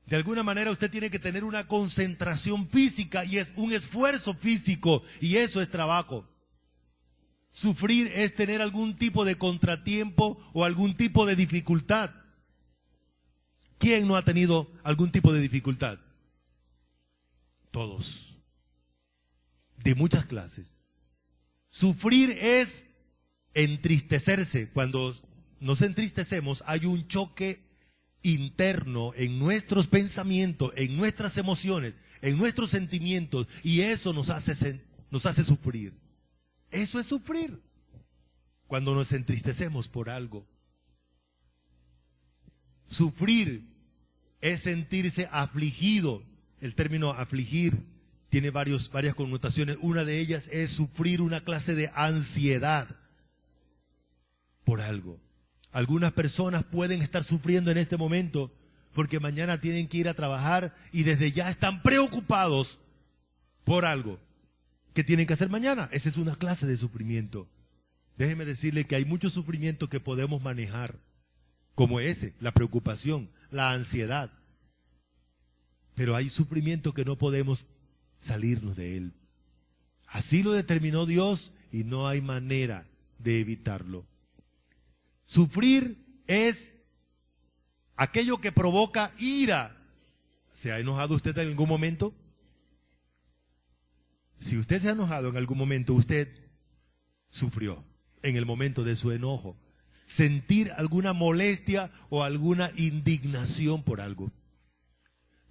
De alguna manera usted tiene que tener una concentración física y es un esfuerzo físico y eso es trabajo. Sufrir es tener algún tipo de contratiempo o algún tipo de dificultad. ¿Quién no ha tenido algún tipo de dificultad? Todos. De muchas clases. Sufrir es entristecerse. Cuando nos entristecemos hay un choque interno en nuestros pensamientos, en nuestras emociones, en nuestros sentimientos, y eso nos hace sufrir. Eso es sufrir. Cuando nos entristecemos por algo. Sufrir es sentirse afligido. El término afligir tiene varias connotaciones. Una de ellas es sufrir una clase de ansiedad por algo. Algunas personas pueden estar sufriendo en este momento porque mañana tienen que ir a trabajar y desde ya están preocupados por algo que tienen que hacer mañana. Esa es una clase de sufrimiento. Déjeme decirle que hay mucho sufrimiento que podemos manejar, como ese, la preocupación, la ansiedad. Pero hay sufrimiento que no podemos salirnos de él. Así lo determinó Dios y no hay manera de evitarlo. Sufrir es aquello que provoca ira. ¿Se ha enojado usted en algún momento? Si usted se ha enojado en algún momento, usted sufrió en el momento de su enojo. Sentir alguna molestia o alguna indignación por algo.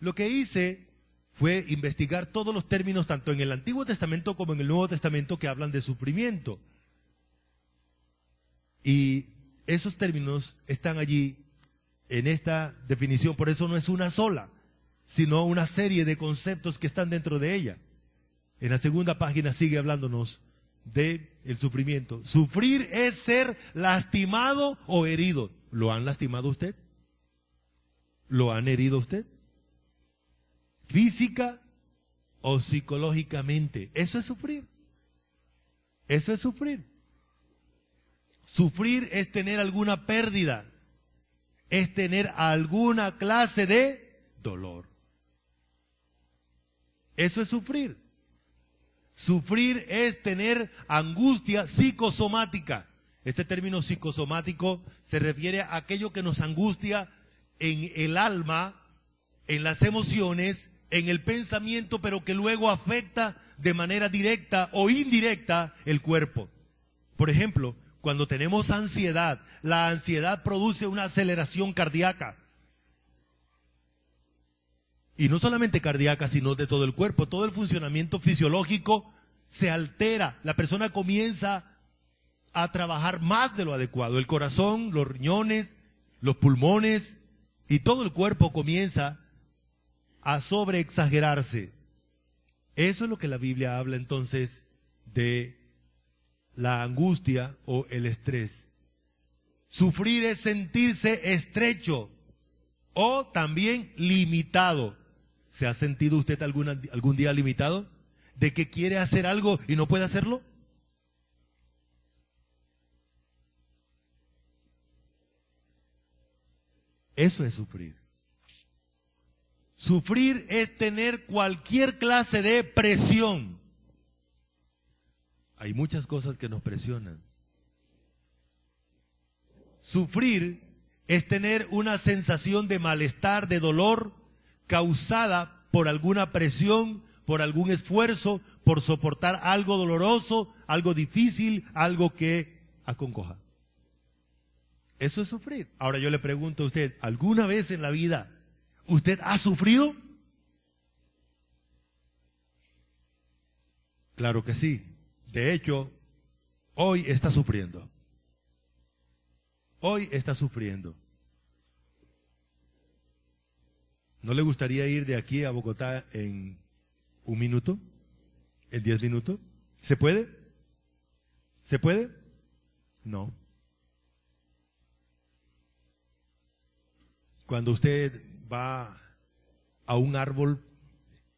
Lo que hice fue investigar todos los términos, tanto en el Antiguo Testamento como en el Nuevo Testamento, que hablan de sufrimiento. Y esos términos están allí en esta definición, por eso no es una sola, sino una serie de conceptos que están dentro de ella. En la segunda página sigue hablándonos de el sufrimiento. Sufrir es ser lastimado o herido. ¿Lo han lastimado usted? ¿Lo han herido usted? Física o psicológicamente. Eso es sufrir. Eso es sufrir. Sufrir es tener alguna pérdida, es tener alguna clase de dolor. Eso es sufrir. Sufrir es tener angustia psicosomática. Este término psicosomático se refiere a aquello que nos angustia en el alma, en las emociones, en el pensamiento, pero que luego afecta de manera directa o indirecta el cuerpo. Por ejemplo, cuando tenemos ansiedad, la ansiedad produce una aceleración cardíaca. Y no solamente cardíaca, sino de todo el cuerpo. Todo el funcionamiento fisiológico se altera. La persona comienza a trabajar más de lo adecuado. El corazón, los riñones, los pulmones y todo el cuerpo comienza a sobreexagerarse. Eso es lo que la Biblia habla entonces de la angustia o el estrés. Sufrir es sentirse estrecho o también limitado. ¿Se ha sentido usted algún día limitado? ¿De que quiere hacer algo y no puede hacerlo? Eso es sufrir. Sufrir es tener cualquier clase de presión. Hay muchas cosas que nos presionan. Sufrir es tener una sensación de malestar, de dolor, causada por alguna presión, por algún esfuerzo, por soportar algo doloroso, algo difícil, algo que acongoja. Eso es sufrir. Ahora yo le pregunto a usted, ¿alguna vez en la vida usted ha sufrido? Claro que sí. De hecho, hoy está sufriendo. Hoy está sufriendo. ¿No le gustaría ir de aquí a Bogotá en 1 minuto? ¿En 10 minutos? ¿Se puede? ¿Se puede? No. Cuando usted va a un árbol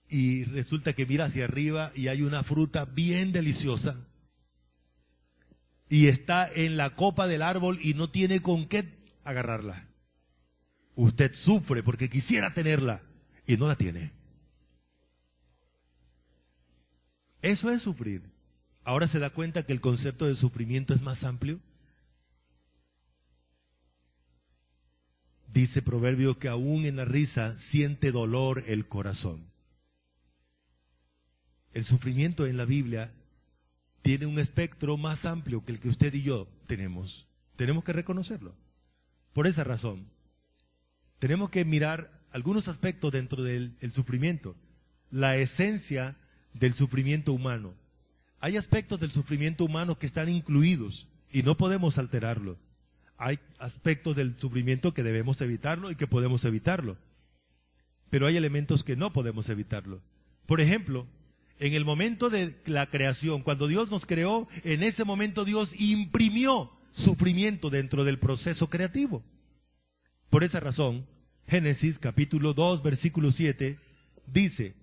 y resulta que mira hacia arriba y hay una fruta bien deliciosa y está en la copa del árbol y no tiene con qué agarrarla. Usted sufre porque quisiera tenerla, y no la tiene. Eso es sufrir. Ahora se da cuenta que el concepto de sufrimiento es más amplio. Dice Proverbio que aún en la risa siente dolor el corazón. El sufrimiento en la Biblia tiene un espectro más amplio que el que usted y yo tenemos. Tenemos que reconocerlo. Por esa razón, tenemos que mirar algunos aspectos dentro del sufrimiento. La esencia del sufrimiento humano. Hay aspectos del sufrimiento humano que están incluidos y no podemos alterarlo. Hay aspectos del sufrimiento que debemos evitarlo y que podemos evitarlo. Pero hay elementos que no podemos evitarlo. Por ejemplo, en el momento de la creación, cuando Dios nos creó, en ese momento Dios imprimió sufrimiento dentro del proceso creativo. Por esa razón, Génesis capítulo 2, versículo 7, dice,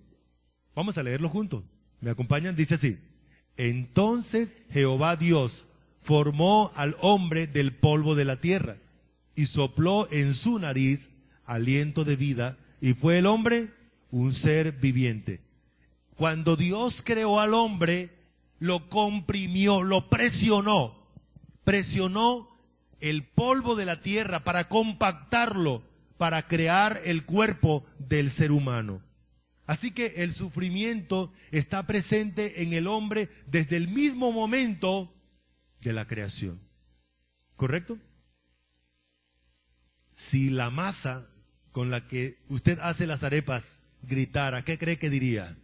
vamos a leerlo juntos, ¿me acompañan? Dice así, entonces Jehová Dios formó al hombre del polvo de la tierra y sopló en su nariz aliento de vida y fue el hombre un ser viviente. Cuando Dios creó al hombre, lo comprimió, lo presionó el polvo de la tierra para compactarlo, para crear el cuerpo del ser humano. Así que el sufrimiento está presente en el hombre desde el mismo momento de la creación. ¿Correcto? Si la masa con la que usted hace las arepas gritara, ¿qué cree que diría?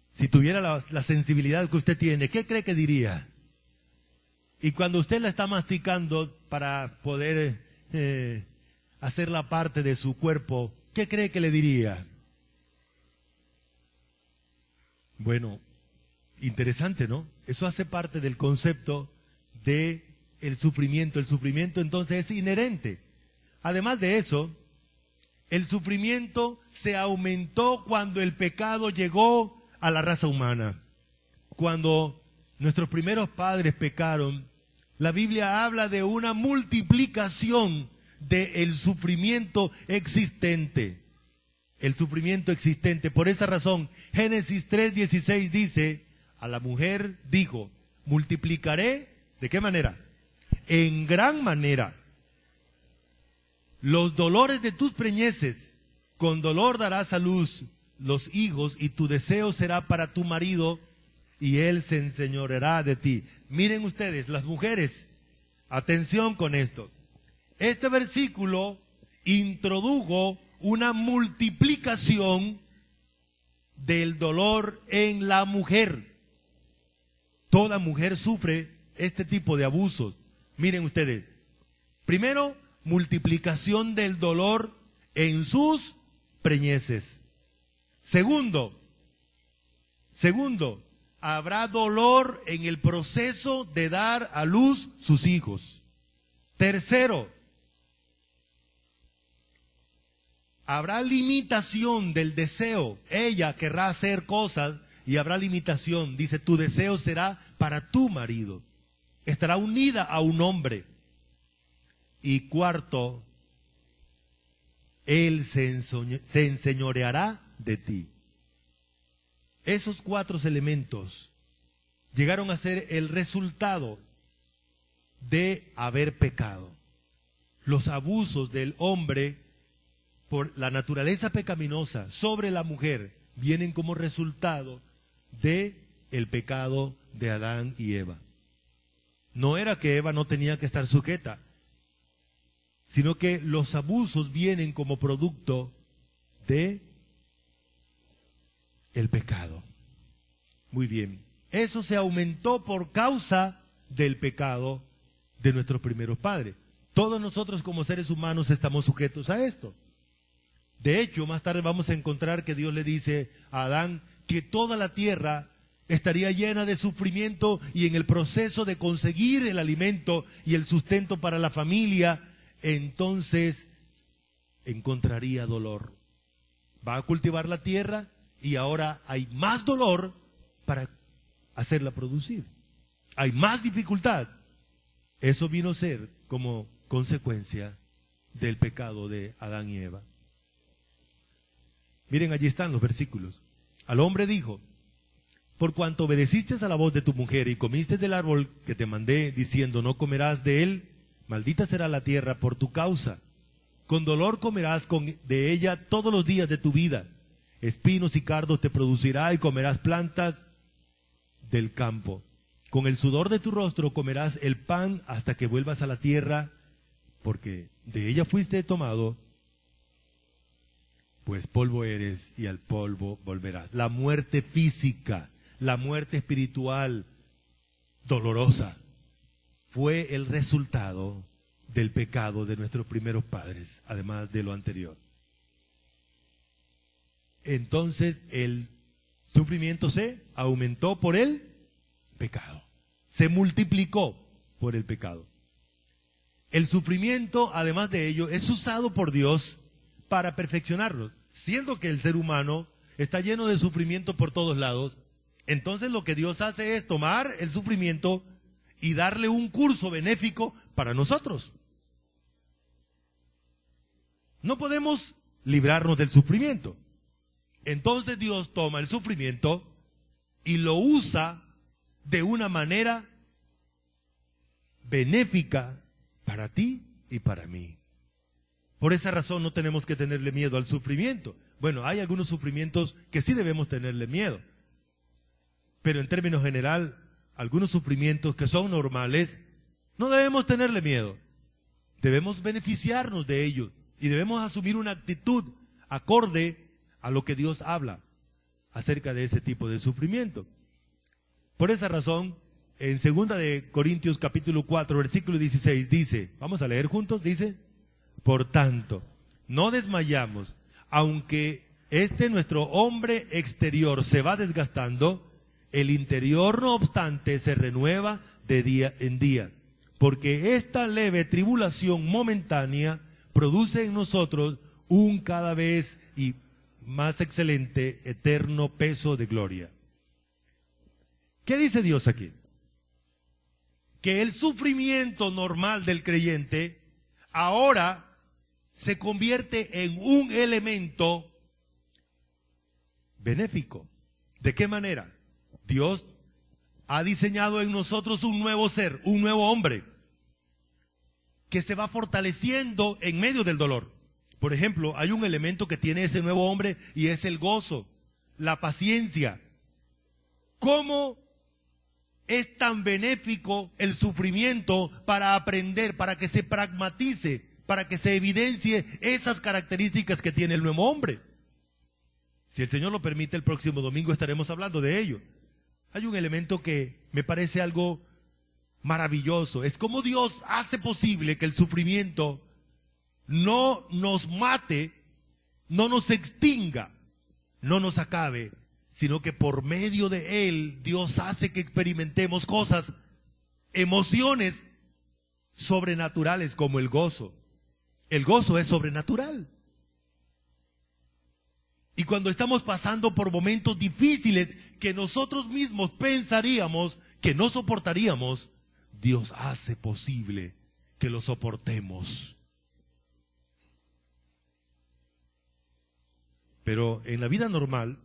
Si tuviera la sensibilidad que usted tiene, ¿qué cree que diría? Y cuando usted la está masticando para poder hacerla parte de su cuerpo, ¿qué cree que le diría? Bueno, interesante, ¿no? Eso hace parte del concepto de el sufrimiento. El sufrimiento entonces es inherente. Además de eso, el sufrimiento se aumentó cuando el pecado llegó a la raza humana. Cuando nuestros primeros padres pecaron, la Biblia habla de una multiplicación del sufrimiento existente. El sufrimiento existente. Por esa razón, Génesis 3:16 dice, a la mujer dijo, multiplicaré, ¿de qué manera? En gran manera. Los dolores de tus preñeces, con dolor darás a luz los hijos y tu deseo será para tu marido y él se enseñoreará de ti. Miren ustedes, las mujeres, atención con esto. Este versículo introdujo una multiplicación del dolor en la mujer. Toda mujer sufre este tipo de abusos. Miren ustedes, primero, multiplicación del dolor en sus preñeces. Segundo, habrá dolor en el proceso de dar a luz sus hijos. Tercero, habrá limitación del deseo. Ella querrá hacer cosas y habrá limitación. Dice, tu deseo será para tu marido. Estará unida a un hombre. Y cuarto, él se enseñoreará de ti. Esos 4 elementos llegaron a ser el resultado de haber pecado. Los abusos del hombre por la naturaleza pecaminosa sobre la mujer vienen como resultado de el pecado de Adán y Eva. No era que Eva no tenía que estar sujeta, sino que los abusos vienen como producto de el pecado. Muy bien. Eso se aumentó por causa del pecado de nuestros primeros padres. Todos nosotros como seres humanos estamos sujetos a esto. De hecho, más tarde vamos a encontrar que Dios le dice a Adán que toda la tierra estaría llena de sufrimiento y en el proceso de conseguir el alimento y el sustento para la familia, entonces encontraría dolor. Va a cultivar la tierra y ahora hay más dolor para hacerla producir. Hay más dificultad. Eso vino a ser como consecuencia del pecado de Adán y Eva. Miren, allí están los versículos. Al hombre dijo: por cuanto obedeciste a la voz de tu mujer y comiste del árbol que te mandé, diciendo, no comerás de él, maldita será la tierra por tu causa. Con dolor comerás de ella todos los días de tu vida. Espinos y cardos te producirá y comerás plantas del campo. Con el sudor de tu rostro comerás el pan hasta que vuelvas a la tierra, porque de ella fuiste tomado, pues polvo eres y al polvo volverás. La muerte física, la muerte espiritual dolorosa, fue el resultado del pecado de nuestros primeros padres, además de lo anterior. Entonces el sufrimiento se aumentó por el pecado, se multiplicó por el pecado. El sufrimiento, además de ello, es usado por Dios para perfeccionarnos, siendo que el ser humano está lleno de sufrimiento por todos lados. Entonces lo que Dios hace es tomar el sufrimiento y darle un curso benéfico para nosotros. No podemos librarnos del sufrimiento. Entonces Dios toma el sufrimiento y lo usa de una manera benéfica para ti y para mí. Por esa razón no tenemos que tenerle miedo al sufrimiento. Bueno, hay algunos sufrimientos que sí debemos tenerle miedo. Pero en términos general, algunos sufrimientos que son normales, no debemos tenerle miedo. Debemos beneficiarnos de ellos y debemos asumir una actitud acorde a lo que Dios habla acerca de ese tipo de sufrimiento. Por esa razón, en 2 de Corintios capítulo 4, versículo 16 dice, vamos a leer juntos, dice, por tanto, no desmayamos, aunque nuestro hombre exterior se va desgastando, el interior no obstante se renueva de día en día, porque esta leve tribulación momentánea produce en nosotros un cada vez y más excelente, eterno peso de gloria. ¿Qué dice Dios aquí? Que el sufrimiento normal del creyente ahora se convierte en un elemento benéfico. ¿De qué manera? Dios ha diseñado en nosotros un nuevo ser, un nuevo hombre, que se va fortaleciendo en medio del dolor. Por ejemplo, hay un elemento que tiene ese nuevo hombre y es el gozo, la paciencia. ¿Cómo es tan benéfico el sufrimiento para aprender, para que se pragmatice, para que se evidencie esas características que tiene el nuevo hombre? Si el Señor lo permite, el próximo domingo estaremos hablando de ello. Hay un elemento que me parece algo maravilloso. Es como Dios hace posible que el sufrimiento no nos mate, no nos extinga, no nos acabe, sino que por medio de él Dios hace que experimentemos cosas, emociones sobrenaturales como el gozo. El gozo es sobrenatural. Y cuando estamos pasando por momentos difíciles que nosotros mismos pensaríamos que no soportaríamos, Dios hace posible que lo soportemos. Pero en la vida normal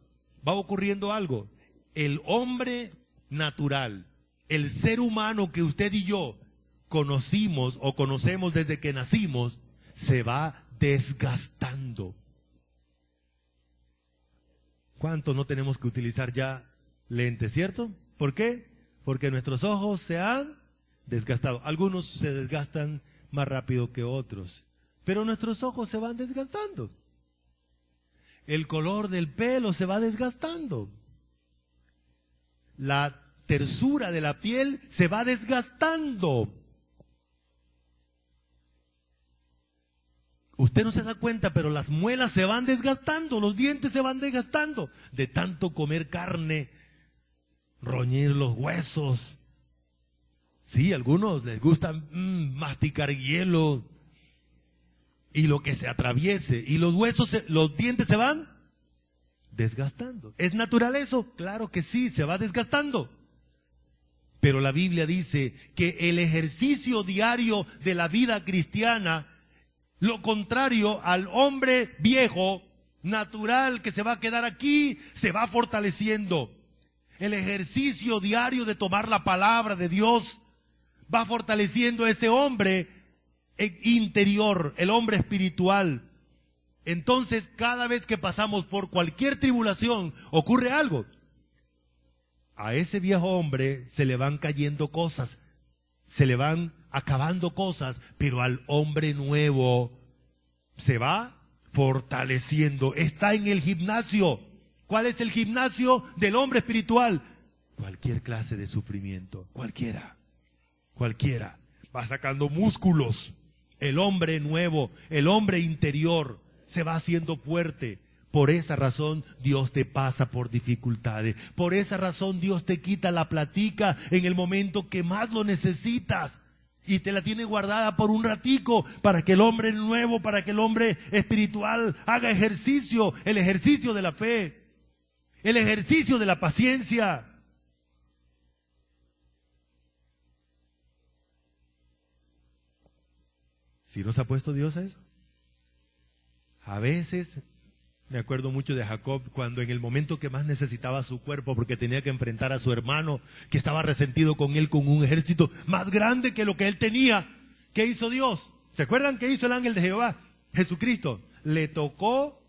va ocurriendo algo. El hombre natural, el ser humano que usted y yo conocimos o conocemos desde que nacimos, se va desgastando. ¿Cuántos no tenemos que utilizar ya lentes, cierto? ¿Por qué? Porque nuestros ojos se han desgastado. Algunos se desgastan más rápido que otros, pero nuestros ojos se van desgastando. El color del pelo se va desgastando. La tersura de la piel se va desgastando. Usted no se da cuenta, pero las muelas se van desgastando, los dientes se van desgastando de tanto comer carne, roñir los huesos. Sí, a algunos les gusta masticar hielo y lo que se atraviese, y los huesos, los dientes se van desgastando. ¿Es natural eso? Claro que sí, se va desgastando. Pero la Biblia dice que el ejercicio diario de la vida cristiana, lo contrario al hombre viejo, natural que se va a quedar aquí, se va fortaleciendo. El ejercicio diario de tomar la palabra de Dios va fortaleciendo a ese hombre interior, el hombre espiritual. Entonces, cada vez que pasamos por cualquier tribulación, ocurre algo. A ese viejo hombre se le van cayendo cosas, se le van acabando cosas, pero al hombre nuevo se va fortaleciendo. Está en el gimnasio. ¿Cuál es el gimnasio del hombre espiritual? Cualquier clase de sufrimiento, cualquiera. Va sacando músculos. El hombre nuevo, el hombre interior, se va haciendo fuerte. Por esa razón Dios te pasa por dificultades. Por esa razón Dios te quita la platica en el momento que más lo necesitas. Y te la tiene guardada por un ratico para que el hombre nuevo, para que el hombre espiritual haga ejercicio. El ejercicio de la fe. El ejercicio de la paciencia. ¿Sí nos ha puesto Dios a eso? A veces, me acuerdo mucho de Jacob, cuando en el momento que más necesitaba su cuerpo, porque tenía que enfrentar a su hermano, que estaba resentido con él, con un ejército más grande que lo que él tenía. ¿Qué hizo Dios? ¿Se acuerdan qué hizo el ángel de Jehová? Jesucristo. Le tocó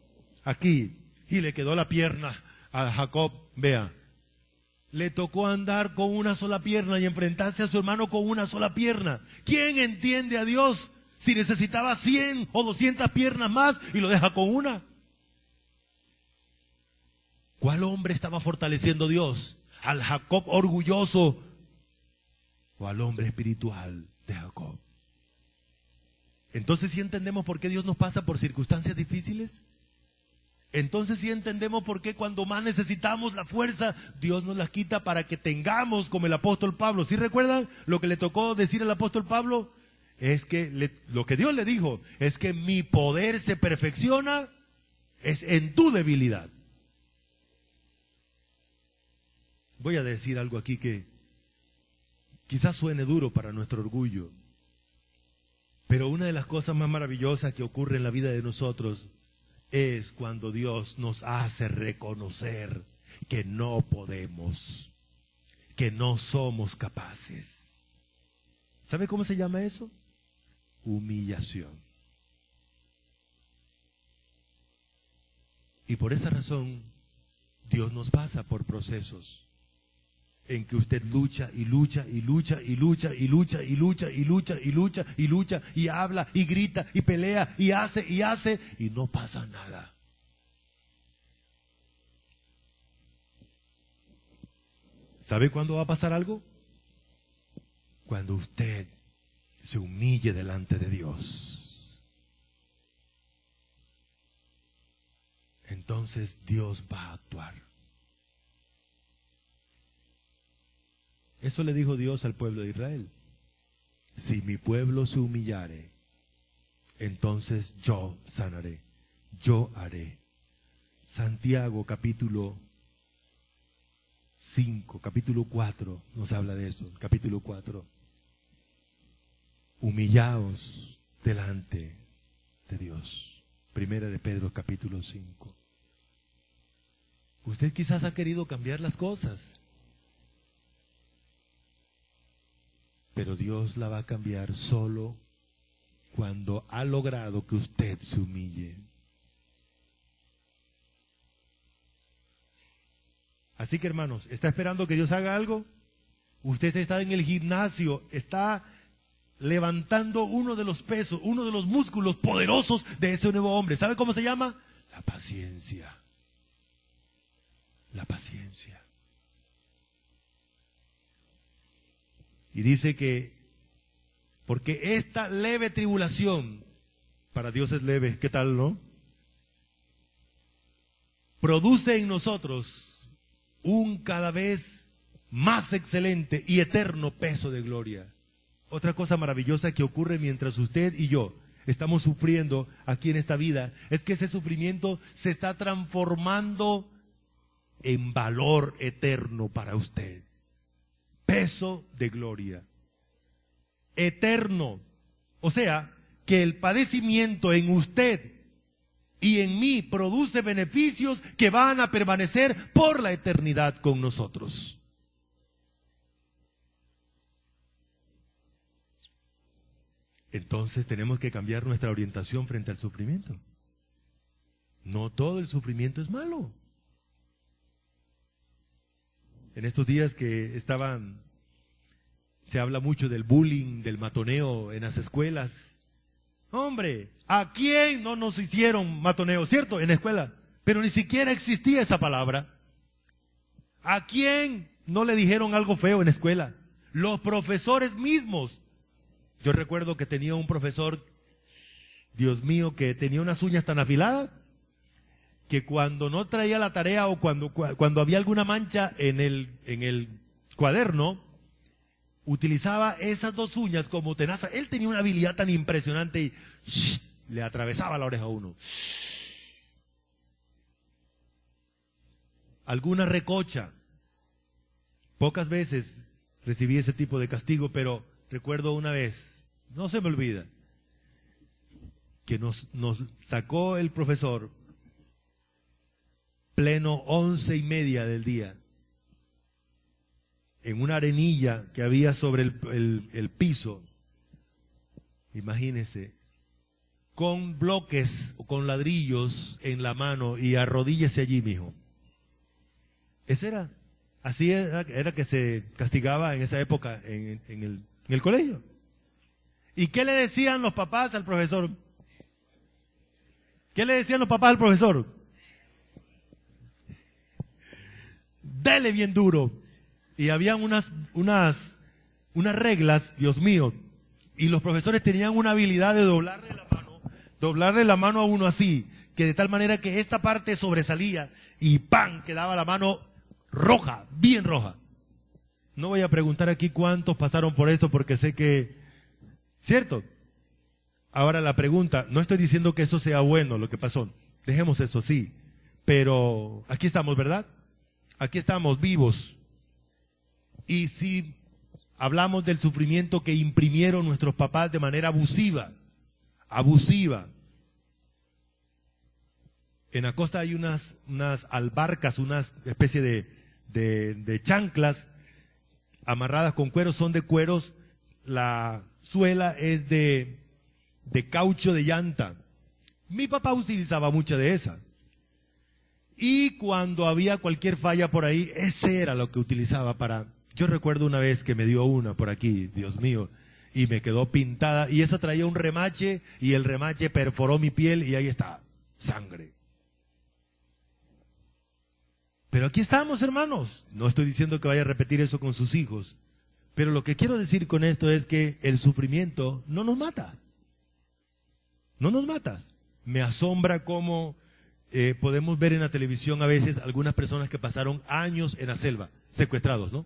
aquí y le quedó la pierna a Jacob. Vea, le tocó andar con una sola pierna y enfrentarse a su hermano con una sola pierna. ¿Quién entiende a Dios si necesitaba 100 o 200 piernas más y lo deja con una? ¿Cuál hombre estaba fortaleciendo Dios? ¿Al Jacob orgulloso o al hombre espiritual de Jacob? Entonces, ¿sí entendemos por qué Dios nos pasa por circunstancias difíciles? Entonces, ¿sí entendemos por qué cuando más necesitamos la fuerza, Dios nos las quita para que tengamos como el apóstol Pablo? ¿Sí recuerdan lo que le tocó decir al apóstol Pablo? Es que lo que Dios le dijo es que mi poder se perfecciona es en tu debilidad. Voy a decir algo aquí que quizás suene duro para nuestro orgullo, pero una de las cosas más maravillosas que ocurre en la vida de nosotros es cuando Dios nos hace reconocer que no podemos, que no somos capaces. ¿Sabe cómo se llama eso? Humillación. Y por esa razón Dios nos pasa por procesos en que usted lucha y lucha y lucha y lucha y lucha y lucha y lucha y lucha y lucha y habla y grita y pelea y hace y no pasa nada. ¿Sabe cuándo va a pasar algo? Cuando usted se humille delante de Dios. Entonces Dios va a actuar. Eso le dijo Dios al pueblo de Israel. Si mi pueblo se humillare, entonces yo sanaré, yo haré. Santiago capítulo 5, capítulo 4 nos habla de eso, capítulo 4. Humillaos delante de Dios. Primera de Pedro capítulo 5. Usted quizás ha querido cambiar las cosas, pero Dios la va a cambiar solo cuando ha logrado que usted se humille. Así que, hermanos, ¿está esperando que Dios haga algo? Usted está en el gimnasio, está levantando uno de los pesos, uno de los músculos poderosos de ese nuevo hombre. ¿Sabe cómo se llama? La paciencia. La paciencia. Y dice que, porque esta leve tribulación, para Dios es leve, ¿qué tal, no? Produce en nosotros un cada vez más excelente y eterno peso de gloria. Otra cosa maravillosa que ocurre mientras usted y yo estamos sufriendo aquí en esta vida, es que ese sufrimiento se está transformando en valor eterno para usted. Peso de gloria eterno. O sea, que el padecimiento en usted y en mí produce beneficios que van a permanecer por la eternidad con nosotros. Entonces tenemos que cambiar nuestra orientación frente al sufrimiento. No todo el sufrimiento es malo. En estos días que se habla mucho del bullying, del matoneo en las escuelas. Hombre, ¿a quién no nos hicieron matoneo, cierto? En la escuela. Pero ni siquiera existía esa palabra. ¿A quién no le dijeron algo feo en la escuela? Los profesores mismos. Yo recuerdo que tenía un profesor, Dios mío, que tenía unas uñas tan afiladas que cuando no traía la tarea o cuando había alguna mancha en el cuaderno, utilizaba esas dos uñas como tenaza. Él tenía una habilidad tan impresionante y le atravesaba la oreja a uno. Alguna recocha. Pocas veces recibí ese tipo de castigo, pero recuerdo una vez, no se me olvida, que nos sacó el profesor pleno 11:30 del día, en una arenilla que había sobre el piso, imagínense, con bloques o con ladrillos en la mano y arrodíllese allí, mijo. Eso era, así era que se castigaba en esa época en el colegio. ¿Y qué le decían los papás al profesor? ¿Qué le decían los papás al profesor? Dele bien duro. Y habían unas reglas, Dios mío, y los profesores tenían una habilidad de doblarle la mano a uno así, que de tal manera que esta parte sobresalía y ¡pam! Quedaba la mano roja, bien roja. No voy a preguntar aquí cuántos pasaron por esto porque sé que, ¿cierto? Ahora la pregunta, no estoy diciendo que eso sea bueno lo que pasó, dejemos eso sí, pero aquí estamos, ¿verdad? Aquí estamos vivos. Y si hablamos del sufrimiento que imprimieron nuestros papás de manera abusiva, en la costa hay unas albarcas, una especie de chanclas amarradas con cueros, son de cueros, la suela es de caucho de llanta. Mi papá utilizaba mucha de esa. Y cuando había cualquier falla por ahí, ese era lo que utilizaba para... Yo recuerdo una vez que me dio una por aquí, Dios mío, y me quedó pintada, y esa traía un remache, y el remache perforó mi piel, y ahí está, sangre. Pero aquí estamos, hermanos. No estoy diciendo que vaya a repetir eso con sus hijos, pero lo que quiero decir con esto es que el sufrimiento no nos mata. No nos mata. Me asombra cómo podemos ver en la televisión a veces algunas personas que pasaron años en la selva, secuestrados, ¿no?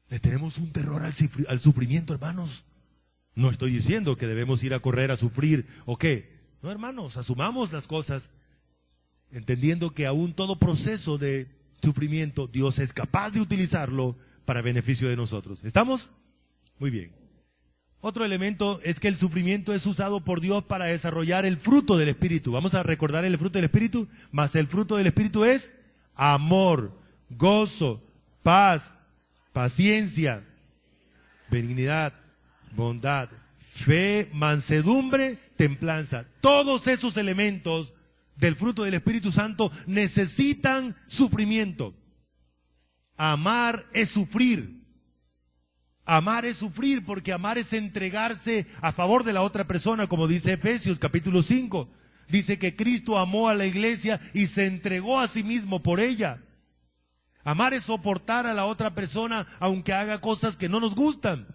Le tenemos un terror al sufrimiento, hermanos. No estoy diciendo que debemos ir a correr a sufrir o qué. No, hermanos, asumamos las cosas entendiendo que aún todo proceso de sufrimiento Dios es capaz de utilizarlo para beneficio de nosotros. ¿Estamos? Muy bien. Otro elemento es que el sufrimiento es usado por Dios para desarrollar el fruto del Espíritu. Vamos a recordar el fruto del Espíritu, más el fruto del Espíritu es amor, gozo, paz, paciencia, benignidad, bondad, fe, mansedumbre, templanza. Todos esos elementos del fruto del Espíritu Santo necesitan sufrimiento. Amar es sufrir. Amar es sufrir porque amar es entregarse a favor de la otra persona, como dice Efesios capítulo 5. Dice que Cristo amó a la iglesia y se entregó a sí mismo por ella. Amar es soportar a la otra persona aunque haga cosas que no nos gustan.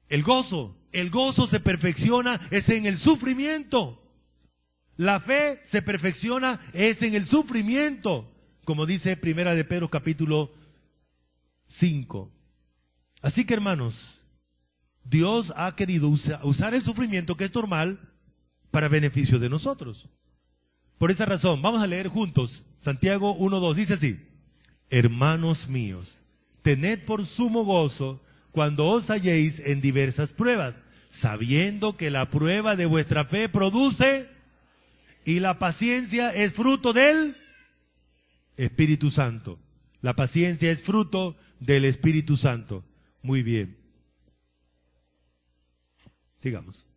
El gozo se perfecciona es en el sufrimiento. La fe se perfecciona es en el sufrimiento, como dice Primera de Pedro capítulo 5. Así que, hermanos, Dios ha querido usar el sufrimiento, que es normal, para beneficio de nosotros. Por esa razón, vamos a leer juntos Santiago 1:2, dice así: hermanos míos, tened por sumo gozo cuando os halléis en diversas pruebas, sabiendo que la prueba de vuestra fe produce, y la paciencia es fruto del Espíritu Santo. La paciencia es fruto del Espíritu Santo. Muy bien. Sigamos.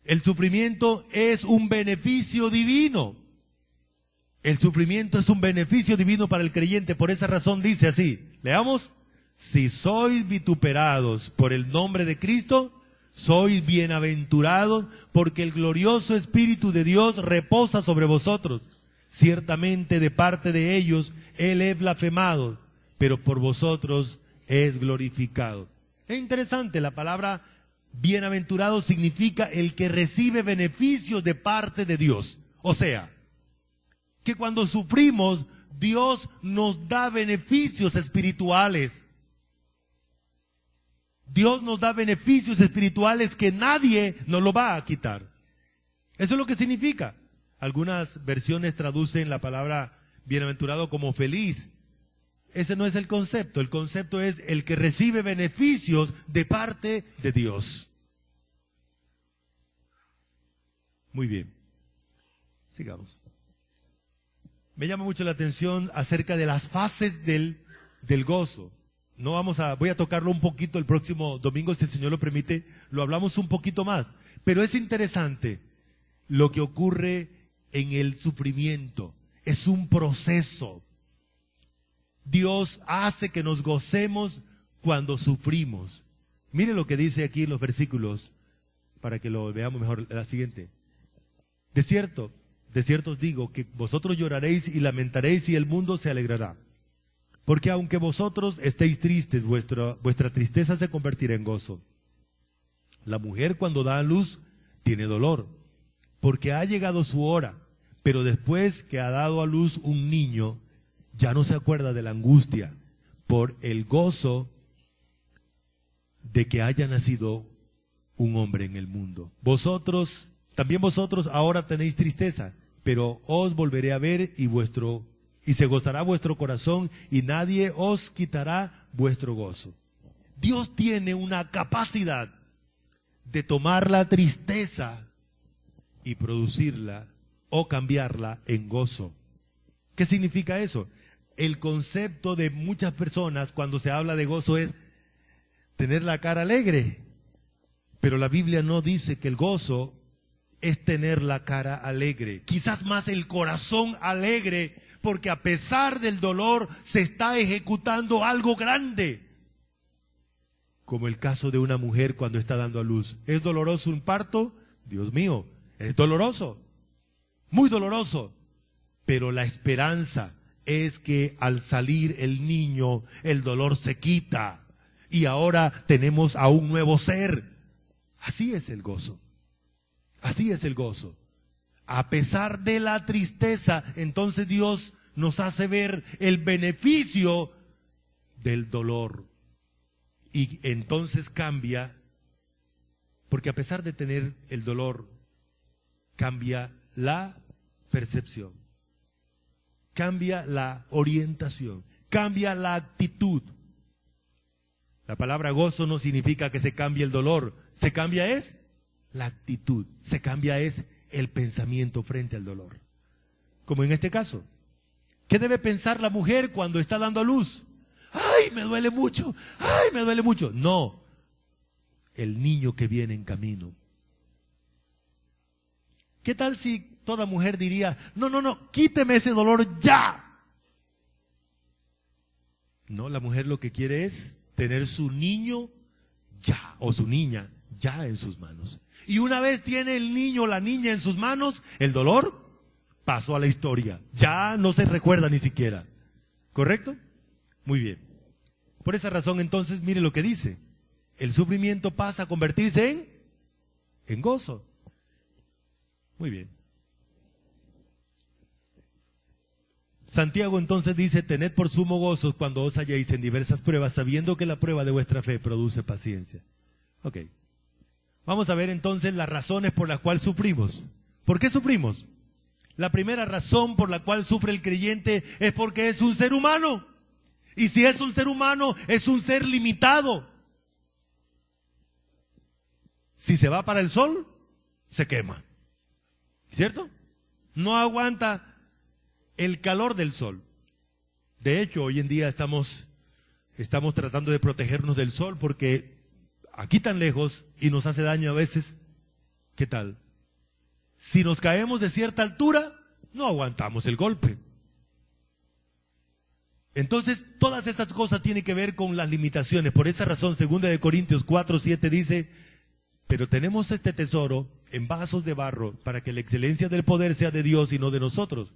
El sufrimiento es un beneficio divino. El sufrimiento es un beneficio divino para el creyente. Por esa razón dice así. Leamos. Si sois vituperados por el nombre de Cristo, sois bienaventurados, porque el glorioso Espíritu de Dios reposa sobre vosotros. Ciertamente de parte de ellos Él es blasfemado, pero por vosotros es glorificado. Es interesante, la palabra bienaventurado significa el que recibe beneficios de parte de Dios. O sea, que cuando sufrimos, Dios nos da beneficios espirituales. Dios nos da beneficios espirituales que nadie nos lo va a quitar. Eso es lo que significa. Algunas versiones traducen la palabra bienaventurado como feliz. Ese no es el concepto. El concepto es el que recibe beneficios de parte de Dios. Muy bien. Sigamos. Me llama mucho la atención acerca de las fases del gozo. Voy a tocarlo un poquito el próximo domingo, si el Señor lo permite, lo hablamos un poquito más. Pero es interesante lo que ocurre en el sufrimiento. Es un proceso. Dios hace que nos gocemos cuando sufrimos. Mire lo que dice aquí en los versículos, para que lo veamos mejor. La siguiente. De cierto os digo que vosotros lloraréis y lamentaréis y el mundo se alegrará. Porque aunque vosotros estéis tristes, vuestra tristeza se convertirá en gozo. La mujer cuando da a luz tiene dolor, porque ha llegado su hora, pero después que ha dado a luz un niño, ya no se acuerda de la angustia, por el gozo de que haya nacido un hombre en el mundo. También vosotros ahora tenéis tristeza, pero os volveré a ver y se gozará vuestro corazón y nadie os quitará vuestro gozo. Dios tiene una capacidad de tomar la tristeza y producirla o cambiarla en gozo. ¿Qué significa eso? El concepto de muchas personas cuando se habla de gozo es tener la cara alegre. Pero la Biblia no dice que el gozo es tener la cara alegre. Quizás más el corazón alegre, porque a pesar del dolor se está ejecutando algo grande. Como el caso de una mujer cuando está dando a luz. ¿Es doloroso un parto? Dios mío, es doloroso. Muy doloroso. Pero la esperanza es que al salir el niño, el dolor se quita. Y ahora tenemos a un nuevo ser. Así es el gozo. Así es el gozo. A pesar de la tristeza, entonces Dios nos hace ver el beneficio del dolor. Y entonces cambia, porque a pesar de tener el dolor, cambia la percepción, cambia la orientación, cambia la actitud. La palabra gozo no significa que se cambie el dolor, se cambia es la actitud, se cambia es el pensamiento frente al dolor. Como en este caso, ¿qué debe pensar la mujer cuando está dando a luz? ¡Ay, me duele mucho! ¡Ay, me duele mucho! No, el niño que viene en camino. ¿Qué tal si toda mujer diría, no, quíteme ese dolor ya? No, la mujer lo que quiere es tener su niño ya, o su niña ya en sus manos. Y una vez tiene el niño o la niña en sus manos, el dolor pasó a la historia. Ya no se recuerda ni siquiera. ¿Correcto? Muy bien. Por esa razón, entonces, mire lo que dice. El sufrimiento pasa a convertirse en gozo. Muy bien. Santiago entonces dice, tened por sumo gozo cuando os halléis en diversas pruebas, sabiendo que la prueba de vuestra fe produce paciencia. Ok. Vamos a ver entonces las razones por las cuales sufrimos. ¿Por qué sufrimos? La primera razón por la cual sufre el creyente es porque es un ser humano. Y si es un ser humano, es un ser limitado. Si se va para el sol, se quema. ¿Cierto? No aguanta el calor del sol. De hecho, hoy en día estamos tratando de protegernos del sol porque aquí tan lejos y nos hace daño a veces. ¿Qué tal? Si nos caemos de cierta altura, no aguantamos el golpe. Entonces, todas esas cosas tienen que ver con las limitaciones. Por esa razón, 2 Corintios 4:7 dice, pero tenemos este tesoro en vasos de barro para que la excelencia del poder sea de Dios y no de nosotros.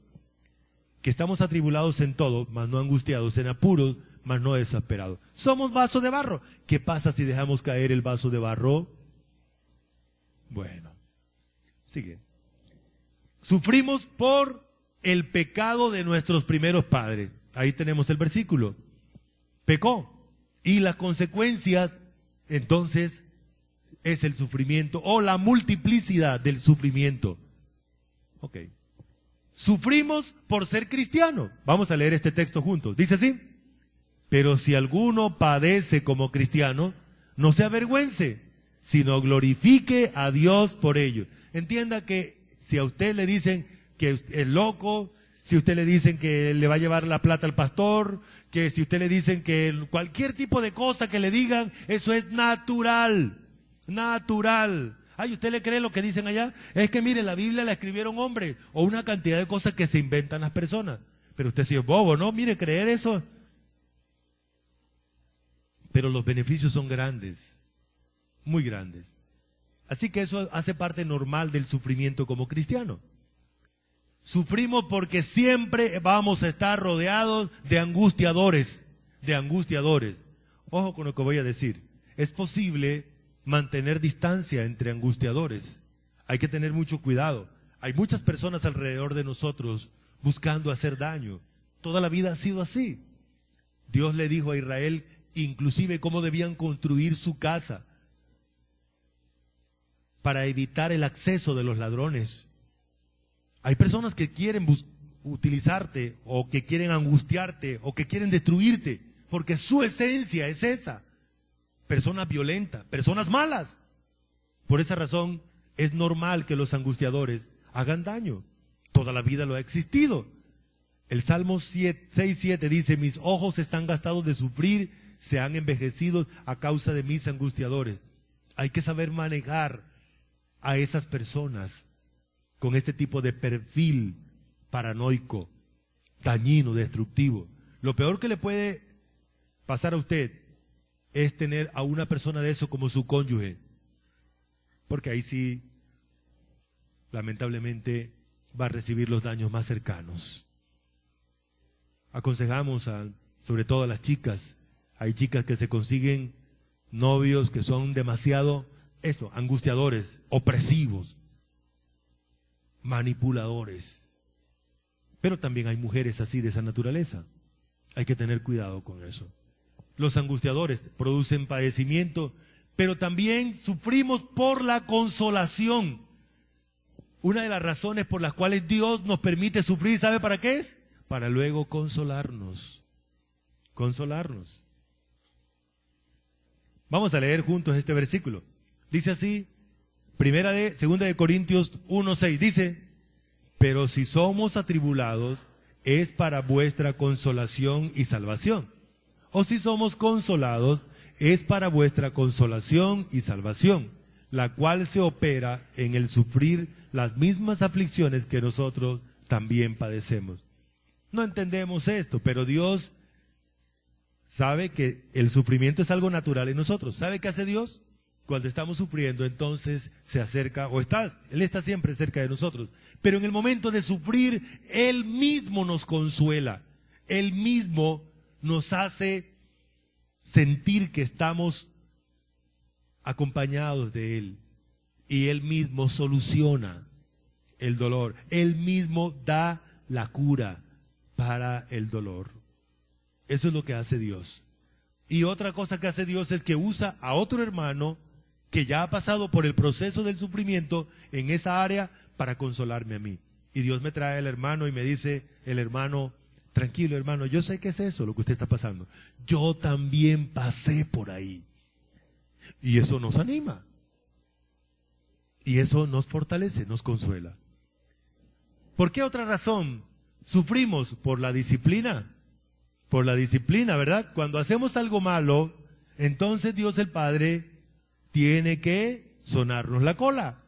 Que estamos atribulados en todo, mas no angustiados, en apuros, mas no desesperados. Somos vasos de barro. ¿Qué pasa si dejamos caer el vaso de barro? Bueno, sigue. Sufrimos por el pecado de nuestros primeros padres. Ahí tenemos el versículo. Pecó. Y las consecuencias, entonces, es el sufrimiento o la multiplicidad del sufrimiento. Ok. Sufrimos por ser cristiano. Vamos a leer este texto juntos. Dice así. Pero si alguno padece como cristiano, no se avergüence, sino glorifique a Dios por ello. Entienda que si a usted le dicen que es loco, si a usted le dicen que le va a llevar la plata al pastor, que si a usted le dicen que cualquier tipo de cosa que le digan, eso es natural. Natural. Ay, ¿usted le cree lo que dicen allá? Es que mire, la Biblia la escribieron hombres, o una cantidad de cosas que se inventan las personas. Pero usted sí es bobo, ¿no? Mire, creer eso. Pero los beneficios son grandes, muy grandes. Así que eso hace parte normal del sufrimiento como cristiano. Sufrimos porque siempre vamos a estar rodeados de angustiadores, de angustiadores. Ojo con lo que voy a decir. Es posible mantener distancia entre angustiadores. Hay que tener mucho cuidado. Hay muchas personas alrededor de nosotros buscando hacer daño. Toda la vida ha sido así. Dios le dijo a Israel inclusive cómo debían construir su casa para evitar el acceso de los ladrones. Hay personas que quieren utilizarte o que quieren angustiarte o que quieren destruirte porque su esencia es esa. Personas violentas, personas malas. Por esa razón es normal que los angustiadores hagan daño. Toda la vida lo ha existido. El Salmo 6:7 dice, mis ojos están gastados de sufrir, se han envejecido a causa de mis angustiadores. Hay que saber manejar a esas personas con este tipo de perfil paranoico, dañino, destructivo. Lo peor que le puede pasar a usted es tener a una persona de eso como su cónyuge. Porque ahí sí, lamentablemente, va a recibir los daños más cercanos. Aconsejamos sobre todo a las chicas. Hay chicas que se consiguen novios que son demasiado, angustiadores, opresivos, manipuladores. Pero también hay mujeres así de esa naturaleza. Hay que tener cuidado con eso. Los angustiadores producen padecimiento, pero también sufrimos por la consolación. Una de las razones por las cuales Dios nos permite sufrir, ¿sabe para qué es? Para luego consolarnos. Consolarnos. Vamos a leer juntos este versículo. Dice así, 2 de Corintios 1:6, dice, pero si somos atribulados, es para vuestra consolación y salvación. O si somos consolados, es para vuestra consolación y salvación, la cual se opera en el sufrir las mismas aflicciones que nosotros también padecemos. No entendemos esto, pero Dios sabe que el sufrimiento es algo natural en nosotros. ¿Sabe qué hace Dios? Cuando estamos sufriendo, entonces se acerca, Él está siempre cerca de nosotros. Pero en el momento de sufrir, Él mismo nos consuela. Él mismo nos hace sentir que estamos acompañados de Él. Y Él mismo soluciona el dolor. Él mismo da la cura para el dolor. Eso es lo que hace Dios. Y otra cosa que hace Dios es que usa a otro hermano que ya ha pasado por el proceso del sufrimiento en esa área para consolarme a mí. Y Dios me trae al hermano y me dice, el hermano, Tranquilo, hermano, yo sé que es eso lo que usted está pasando. Yo también pasé por ahí. Y eso nos anima. Y eso nos fortalece, nos consuela. ¿Por qué otra razón sufrimos? Por la disciplina. Por la disciplina, ¿verdad? Cuando hacemos algo malo, entonces Dios el Padre tiene que sonarnos la cola.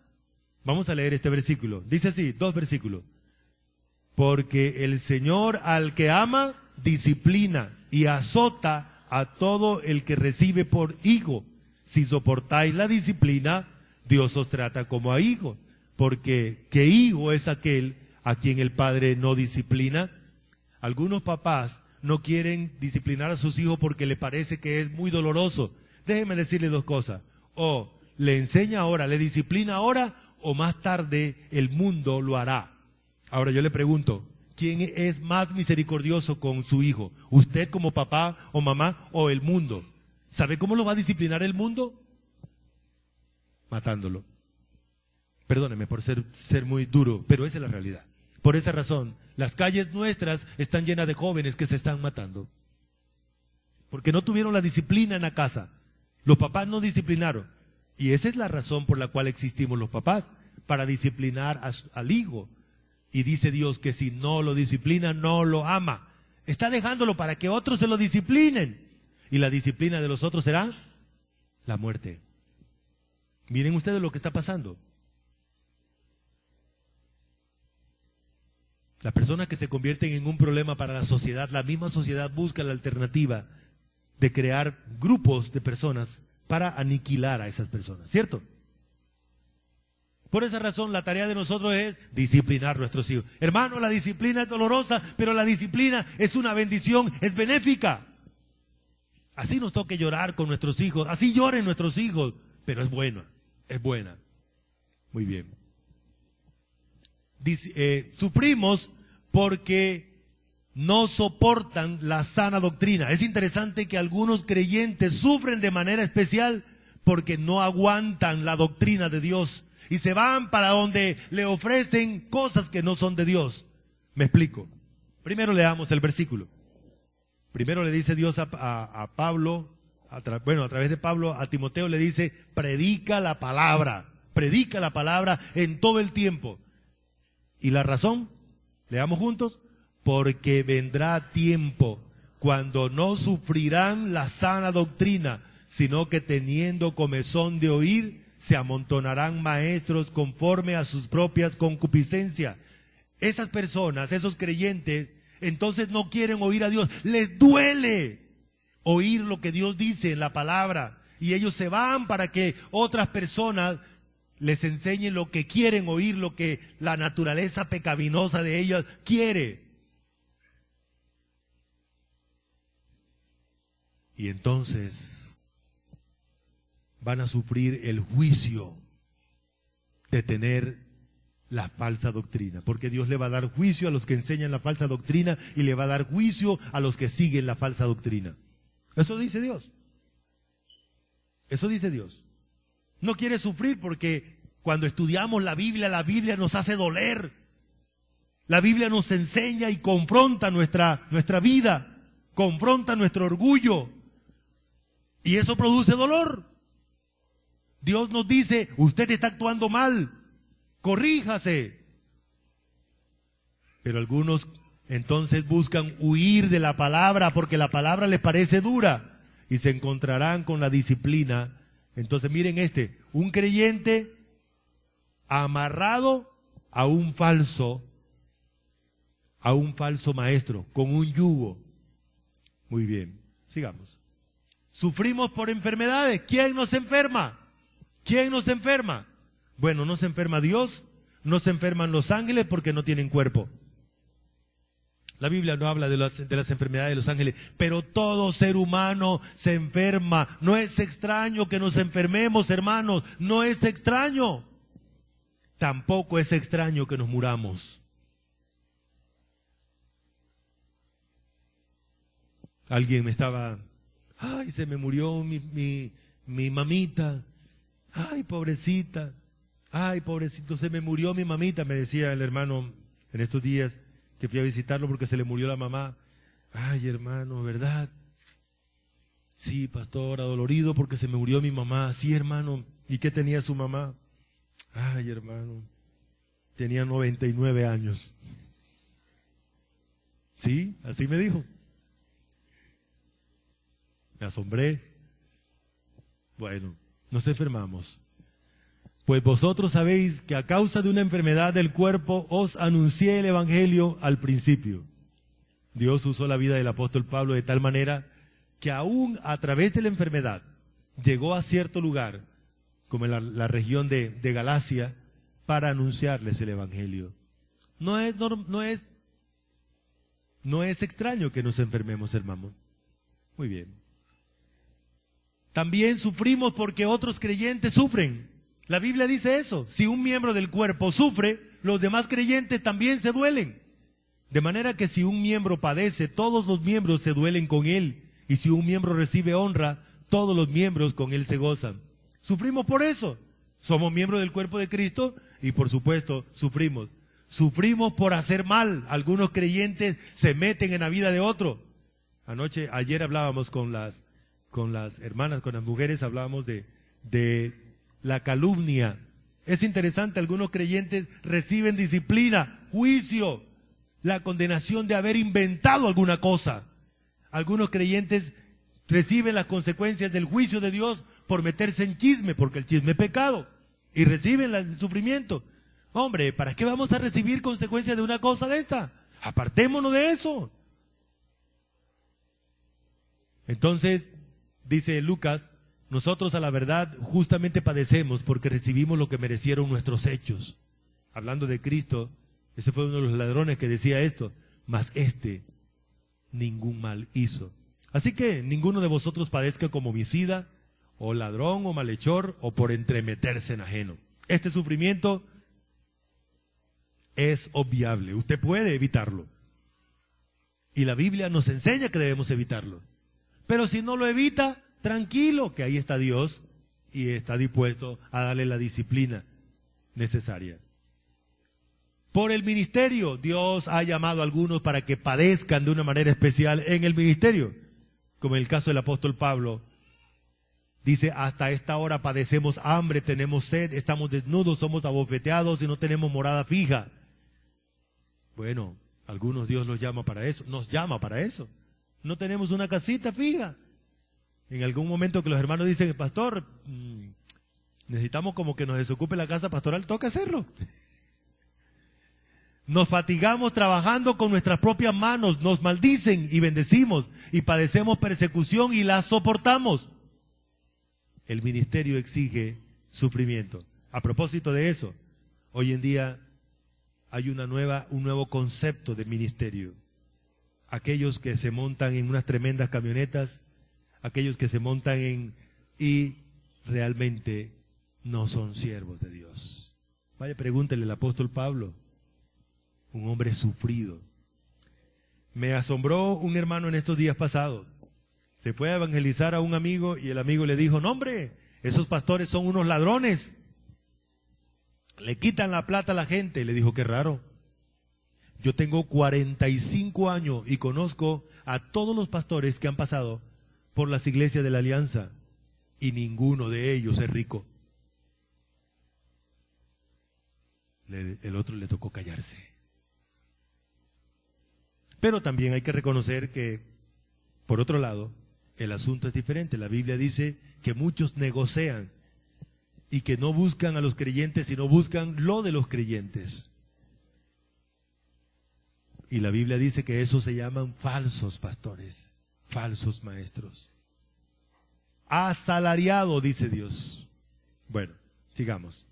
Vamos a leer este versículo. Dice así, 2 versículos. Porque el Señor al que ama, disciplina y azota a todo el que recibe por hijo. Si soportáis la disciplina, Dios os trata como a hijos. Porque ¿qué hijo es aquel a quien el Padre no disciplina? Algunos papás no quieren disciplinar a sus hijos porque le parece que es muy doloroso. Déjenme decirle 2 cosas. O le enseña ahora, le disciplina ahora, o más tarde el mundo lo hará. Ahora yo le pregunto, ¿quién es más misericordioso con su hijo? ¿Usted como papá o mamá o el mundo? ¿Sabe cómo lo va a disciplinar el mundo? Matándolo. Perdóneme por ser muy duro, pero esa es la realidad. Por esa razón, las calles nuestras están llenas de jóvenes que se están matando. Porque no tuvieron la disciplina en la casa. Los papás no disciplinaron. Y esa es la razón por la cual existimos los papás, para disciplinar al hijo. Y dice Dios que si no lo disciplina, no lo ama. Está dejándolo para que otros se lo disciplinen. Y la disciplina de los otros será la muerte. Miren ustedes lo que está pasando. Las personas que se convierten en un problema para la sociedad, la misma sociedad busca la alternativa de crear grupos de personas para aniquilar a esas personas, ¿cierto? Por esa razón, la tarea de nosotros es disciplinar a nuestros hijos. Hermano, la disciplina es dolorosa, pero la disciplina es una bendición, es benéfica. Así nos toque llorar con nuestros hijos, así lloren nuestros hijos, pero es buena, es buena. Muy bien. Sufrimos porque no soportan la sana doctrina. Es interesante que algunos creyentes sufren de manera especial porque no aguantan la doctrina de Dios. Y se van para donde le ofrecen cosas que no son de Dios. Me explico. Primero leamos el versículo. Primero le dice Dios a Pablo, a través de Pablo a Timoteo le dice, predica la palabra en todo el tiempo. ¿Y la razón? Leamos juntos. Porque vendrá tiempo cuando no sufrirán la sana doctrina, sino que teniendo comezón de oír, se amontonarán maestros conforme a sus propias concupiscencias. Esas personas, esos creyentes, entonces no quieren oír a Dios. Les duele oír lo que Dios dice en la palabra. Y ellos se van para que otras personas les enseñen lo que quieren oír, lo que la naturaleza pecaminosa de ellas quiere. Y entonces van a sufrir el juicio de tener la falsa doctrina, porque Dios le va a dar juicio a los que enseñan la falsa doctrina y le va a dar juicio a los que siguen la falsa doctrina. Eso dice Dios. Eso dice Dios. No quiere sufrir porque cuando estudiamos la Biblia nos hace doler. La Biblia nos enseña y confronta nuestra vida, confronta nuestro orgullo. Y eso produce dolor. Dios nos dice, usted está actuando mal, corríjase. Pero algunos entonces buscan huir de la palabra porque la palabra les parece dura y se encontrarán con la disciplina. Entonces miren un creyente amarrado a un falso maestro, con un yugo. Muy bien, sigamos. Sufrimos por enfermedades. ¿Quién nos enferma? ¿Quién nos enferma? Bueno, no se enferma Dios, no se enferman los ángeles porque no tienen cuerpo. La Biblia no habla de las enfermedades de los ángeles, pero todo ser humano se enferma. No es extraño que nos enfermemos, hermanos, no es extraño. Tampoco es extraño que nos muramos. Alguien me estaba, se me murió mi mamita. Ay, pobrecita. Ay, pobrecito, se me murió mi mamita, me decía el hermano en estos días que fui a visitarlo porque se le murió la mamá. Ay, hermano, ¿verdad? Sí, pastor, adolorido porque se me murió mi mamá. Sí, hermano. ¿Y qué tenía su mamá? Ay, hermano, tenía 99 años. Sí, así me dijo. Me asombré. Bueno, nos enfermamos. Pues vosotros sabéis que a causa de una enfermedad del cuerpo os anuncié el Evangelio al principio. Dios usó la vida del apóstol Pablo de tal manera que aún a través de la enfermedad llegó a cierto lugar, como en la región de Galacia, para anunciarles el Evangelio. No es extraño que nos enfermemos, hermanos. Muy bien. También sufrimos porque otros creyentes sufren. La Biblia dice eso. Si un miembro del cuerpo sufre, los demás creyentes también se duelen. De manera que si un miembro padece, todos los miembros se duelen con él. Y si un miembro recibe honra, todos los miembros con él se gozan. Sufrimos por eso. Somos miembros del cuerpo de Cristo y por supuesto sufrimos. Sufrimos por hacer mal. Algunos creyentes se meten en la vida de otro. Ayer hablábamos con las hermanas, con las mujeres, hablábamos de la calumnia. Es interesante, algunos creyentes reciben disciplina, juicio, la condenación de haber inventado alguna cosa. Algunos creyentes reciben las consecuencias del juicio de Dios por meterse en chisme, porque el chisme es pecado, y reciben el sufrimiento. Hombre, ¿para qué vamos a recibir consecuencias de una cosa de esta? Apartémonos de eso. Entonces, dice Lucas, nosotros a la verdad justamente padecemos porque recibimos lo que merecieron nuestros hechos. Hablando de Cristo, ese fue uno de los ladrones que decía esto, mas este ningún mal hizo. Así que ninguno de vosotros padezca como homicida, o ladrón, o malhechor, o por entremeterse en ajeno. Este sufrimiento es obviable, usted puede evitarlo. Y la Biblia nos enseña que debemos evitarlo. Pero si no lo evita, tranquilo, que ahí está Dios y está dispuesto a darle la disciplina necesaria. Por el ministerio, Dios ha llamado a algunos para que padezcan de una manera especial en el ministerio, como en el caso del apóstol Pablo. Dice, hasta esta hora padecemos hambre, tenemos sed, estamos desnudos, somos abofeteados y no tenemos morada fija. Bueno, algunos Dios los llama para eso, nos llama para eso. No tenemos una casita fija. En algún momento que los hermanos dicen, pastor, necesitamos como que nos desocupe la casa pastoral, toca hacerlo. Nos fatigamos trabajando con nuestras propias manos, nos maldicen y bendecimos y padecemos persecución y la soportamos. El ministerio exige sufrimiento. A propósito de eso, hoy en día hay un nuevo concepto de ministerio. Aquellos que se montan en unas tremendas camionetas, aquellos que se montan y realmente no son siervos de Dios. Vaya, pregúntele al apóstol Pablo, un hombre sufrido. Me asombró un hermano en estos días pasados. Se fue a evangelizar a un amigo y el amigo le dijo, no hombre, esos pastores son unos ladrones. Le quitan la plata a la gente. Y le dijo, qué raro. Yo tengo 45 años y conozco a todos los pastores que han pasado por las iglesias de la Alianza y ninguno de ellos es rico. El otro le tocó callarse. Pero también hay que reconocer que, por otro lado, el asunto es diferente. La Biblia dice que muchos negocian y que no buscan a los creyentes, sino buscan lo de los creyentes. Y la Biblia dice que esos se llaman falsos pastores, falsos maestros. Asalariado, dice Dios. Bueno, sigamos.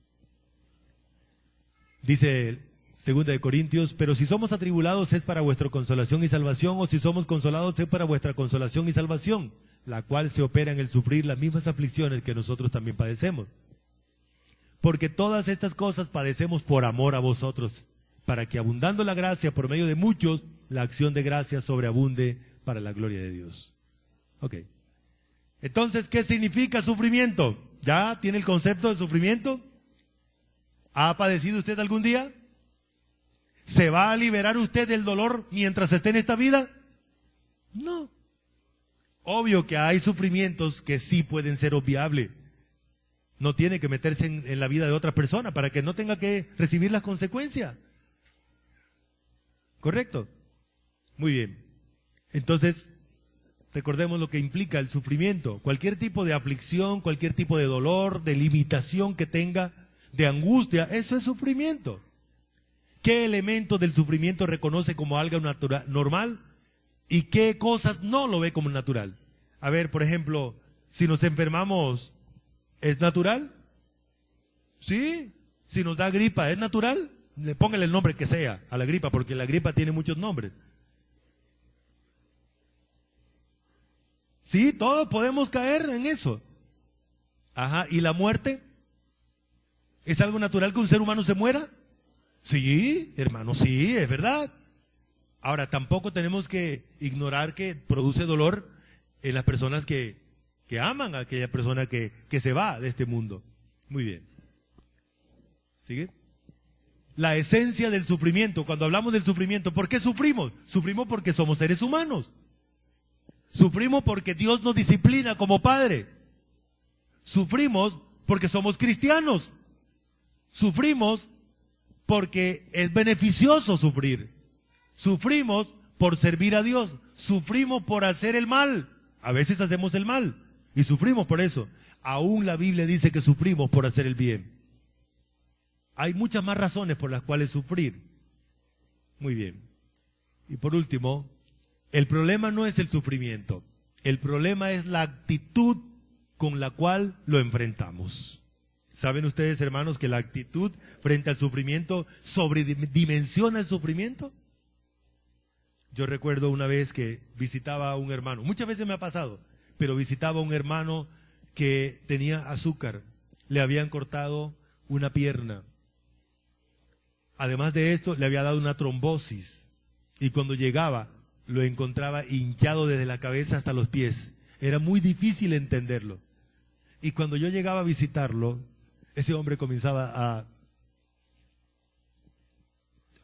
Dice 2 de Corintios, pero si somos atribulados es para vuestra consolación y salvación, o si somos consolados es para vuestra consolación y salvación, la cual se opera en el sufrir las mismas aflicciones que nosotros también padecemos. Porque todas estas cosas padecemos por amor a vosotros, para que abundando la gracia por medio de muchos, la acción de gracia sobreabunde para la gloria de Dios. Ok. Entonces, ¿qué significa sufrimiento? ¿Ya tiene el concepto de sufrimiento? ¿Ha padecido usted algún día? ¿Se va a liberar usted del dolor mientras esté en esta vida? No. Obvio que hay sufrimientos que sí pueden ser obviables. No tiene que meterse en la vida de otra persona para que no tenga que recibir las consecuencias. ¿Correcto? Muy bien. Entonces, recordemos lo que implica el sufrimiento. Cualquier tipo de aflicción, cualquier tipo de dolor, de limitación que tenga, de angustia, eso es sufrimiento. ¿Qué elementos del sufrimiento reconoce como algo normal? ¿Y qué cosas no lo ve como natural? A ver, por ejemplo, si nos enfermamos, ¿es natural? ¿Sí? Si nos da gripa, ¿es natural? Póngale el nombre que sea a la gripa, porque la gripa tiene muchos nombres. Sí, todos podemos caer en eso. Ajá, ¿y la muerte? ¿Es algo natural que un ser humano se muera? Sí, hermano, sí, es verdad. Ahora, tampoco tenemos que ignorar que produce dolor en las personas que aman a aquella persona que se va de este mundo. Muy bien. ¿Sigue? La esencia del sufrimiento. Cuando hablamos del sufrimiento, ¿por qué sufrimos? Sufrimos porque somos seres humanos. Sufrimos porque Dios nos disciplina como Padre. Sufrimos porque somos cristianos. Sufrimos porque es beneficioso sufrir. Sufrimos por servir a Dios. Sufrimos por hacer el mal. A veces hacemos el mal y sufrimos por eso. Aún la Biblia dice que sufrimos por hacer el bien. Hay muchas más razones por las cuales sufrir. Muy bien. Y por último, el problema no es el sufrimiento. El problema es la actitud con la cual lo enfrentamos. ¿Saben ustedes, hermanos, que la actitud frente al sufrimiento sobredimensiona el sufrimiento? Yo recuerdo una vez que visitaba a un hermano, muchas veces me ha pasado, pero visitaba a un hermano que tenía azúcar, le habían cortado una pierna. Además de esto, le había dado una trombosis y cuando llegaba lo encontraba hinchado desde la cabeza hasta los pies. Era muy difícil entenderlo. Y cuando yo llegaba a visitarlo, ese hombre comenzaba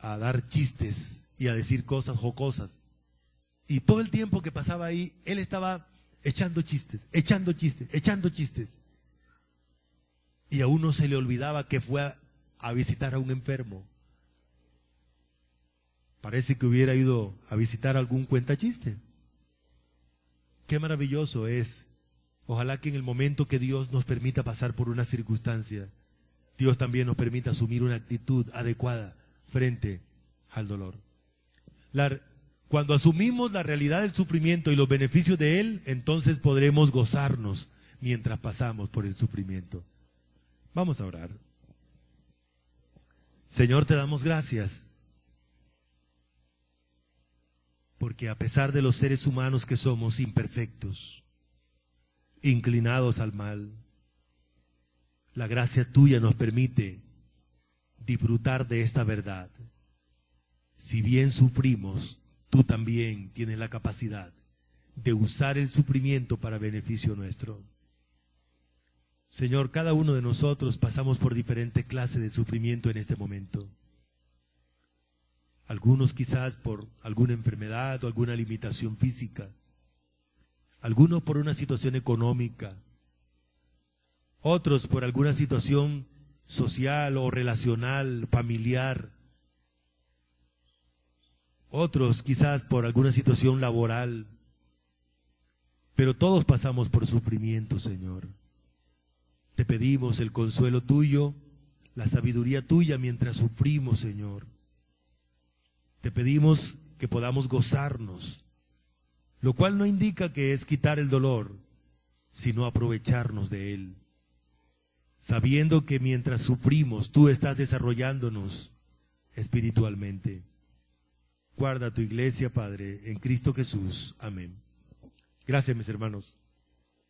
a dar chistes y a decir cosas jocosas. Y todo el tiempo que pasaba ahí, él estaba echando chistes, echando chistes, echando chistes. Y a uno se le olvidaba que fue a visitar a un enfermo. Parece que hubiera ido a visitar algún cuentachiste. Qué maravilloso es. Ojalá que en el momento que Dios nos permita pasar por una circunstancia, Dios también nos permita asumir una actitud adecuada frente al dolor. Cuando asumimos la realidad del sufrimiento y los beneficios de él, entonces podremos gozarnos mientras pasamos por el sufrimiento. Vamos a orar. Señor, te damos gracias, porque a pesar de los seres humanos que somos imperfectos, inclinados al mal, la gracia tuya nos permite disfrutar de esta verdad. Si bien sufrimos, tú también tienes la capacidad de usar el sufrimiento para beneficio nuestro. Señor, cada uno de nosotros pasamos por diferentes clases de sufrimiento en este momento. Algunos quizás por alguna enfermedad o alguna limitación física. Algunos por una situación económica. Otros por alguna situación social o relacional, familiar. Otros quizás por alguna situación laboral. Pero todos pasamos por sufrimiento, Señor. Te pedimos el consuelo tuyo, la sabiduría tuya mientras sufrimos, Señor. Te pedimos que podamos gozarnos, lo cual no indica que es quitar el dolor, sino aprovecharnos de él, sabiendo que mientras sufrimos, tú estás desarrollándonos espiritualmente. Guarda tu iglesia, Padre, en Cristo Jesús. Amén. Gracias, mis hermanos.